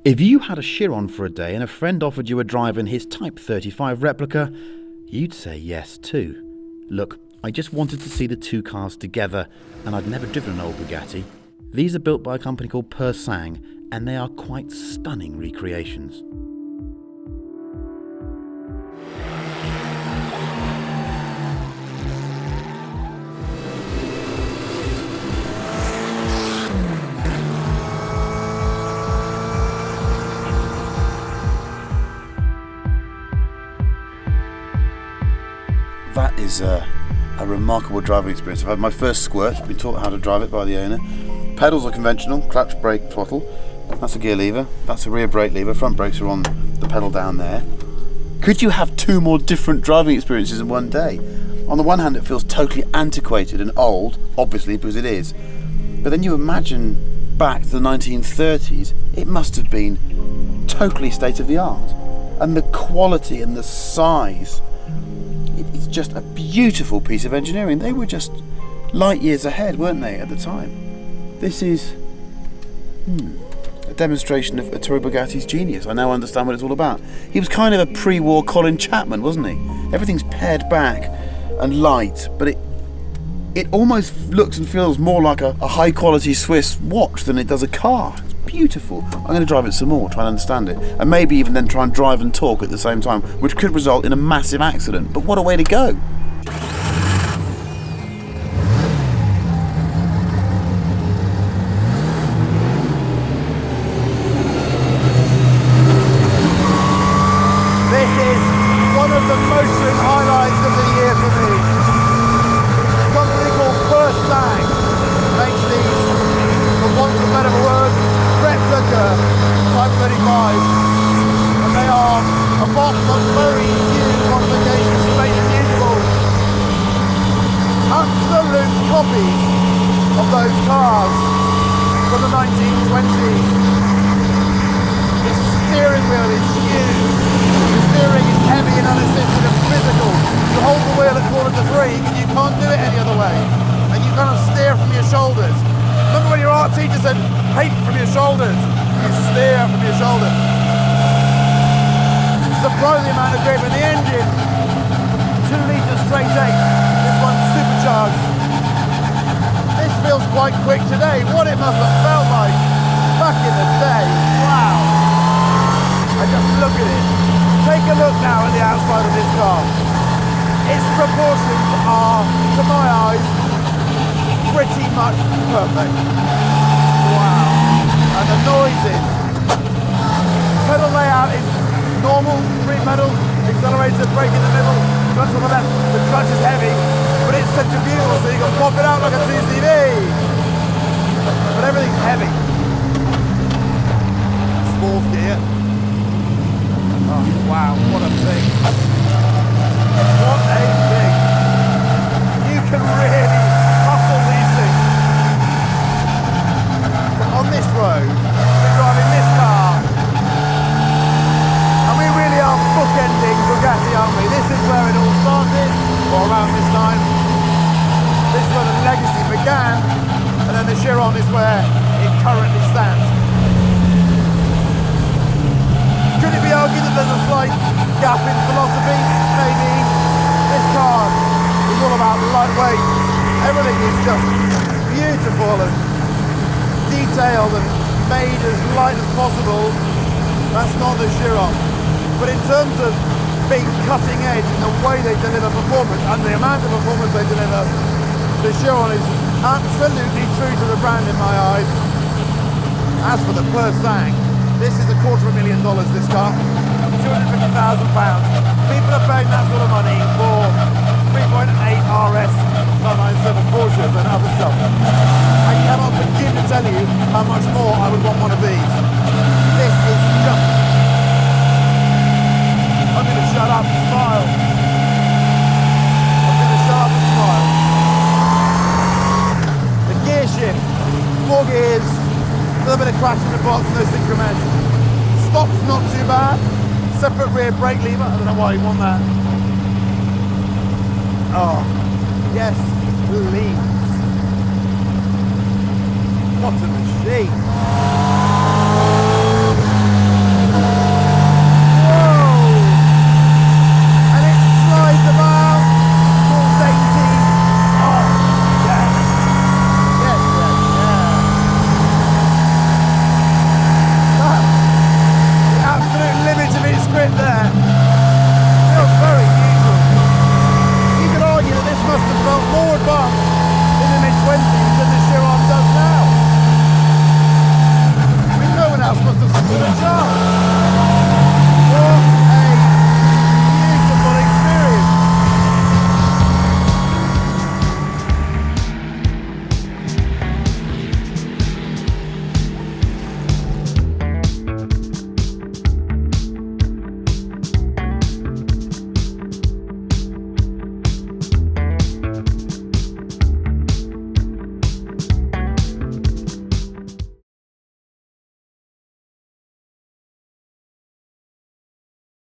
If you had a Chiron for a day and a friend offered you a drive in his Type 35 replica, you'd say yes too. Look, I just wanted to see the two cars together, and I'd never driven an old Bugatti. These are built by a company called Persang, and they are quite stunning recreations. That is a remarkable driving experience. I've had my first squirt, been taught how to drive it by the owner. Pedals are conventional, clutch, brake, throttle. That's a gear lever, that's a rear brake lever, front brakes are on the pedal down there. Could you have two more different driving experiences in one day? On the one hand, it feels totally antiquated and old, obviously, because it is. But then you imagine back to the 1930s, it must have been totally state of the art. And the quality and the size, it's just a beautiful piece of engineering. They were just light years ahead, weren't they, at the time? This is a demonstration of Ettore Bugatti's genius. I now understand what it's all about. He was kind of a pre-war Colin Chapman, wasn't he? Everything's pared back and light, but it almost looks and feels more like a high-quality Swiss watch than it does a car. It's beautiful. I'm going to drive it some more, try and understand it, and maybe even then try and drive and talk at the same time, which could result in a massive accident. But what a way to go! This is one of the motoring highlights of the year for me. A company called Persang makes these, for want of a better word, replica Type 35, and they are, apart from very few modifications to make them usable, absolute copies of those cars from the 1920s. The steering wheel is huge, the steering is heavy and unassisted and physical. You hold the wheel at 2/4 and you can't do it any other way, and you kind of steer from your shoulders. Remember when your art teacher said, paint from your shoulders? You steer from your shoulders. Surprising amount of grip in the engine. 2 litre straight 8. This one's supercharged. This feels quite quick today. What it must have felt like back in the day. Wow. I just look at it. Take a look now at the outside of this car. Its proportions are, to my eyes, pretty much perfect. Wow. And the noises. Pedal layout is normal, 3 pedals, accelerator, brake in the middle, clutch on the left. The clutch is heavy, but it's centrifugal, so you can pop it out like a 2CV. But everything's heavy. It's 4th gear. Oh, wow, what a thing. What a thing. You can really hustle these things. On this road, we're driving this car, and we really are bookending Bugatti, aren't we? This is where it all started, or around this time. This is where the legacy began, and then the Chiron is where it currently stands. Could it be argued that there's a slight gap in philosophy? Maybe. This car is all about lightweight. Everything is just beautiful and detailed and made as light as possible. That's not the Chiron. But in terms of being cutting edge in the way they deliver performance and the amount of performance they deliver, the Chiron is absolutely true to the brand in my eyes. As for the Persang, this is $250,000, this car, £250,000. People are paying that sort of money for 3.8 RS 997 Porsches and other stuff. I cannot begin to tell you how much more I would want one of these. This is just... I'm going to shut up and smile. I'm going to shut up and smile. The gear shift, 4 gears, a little bit of crash in the box, no synchromesh. Stop's not too bad. Separate rear brake lever, I don't know why you want that. Oh, yes, please. What a machine.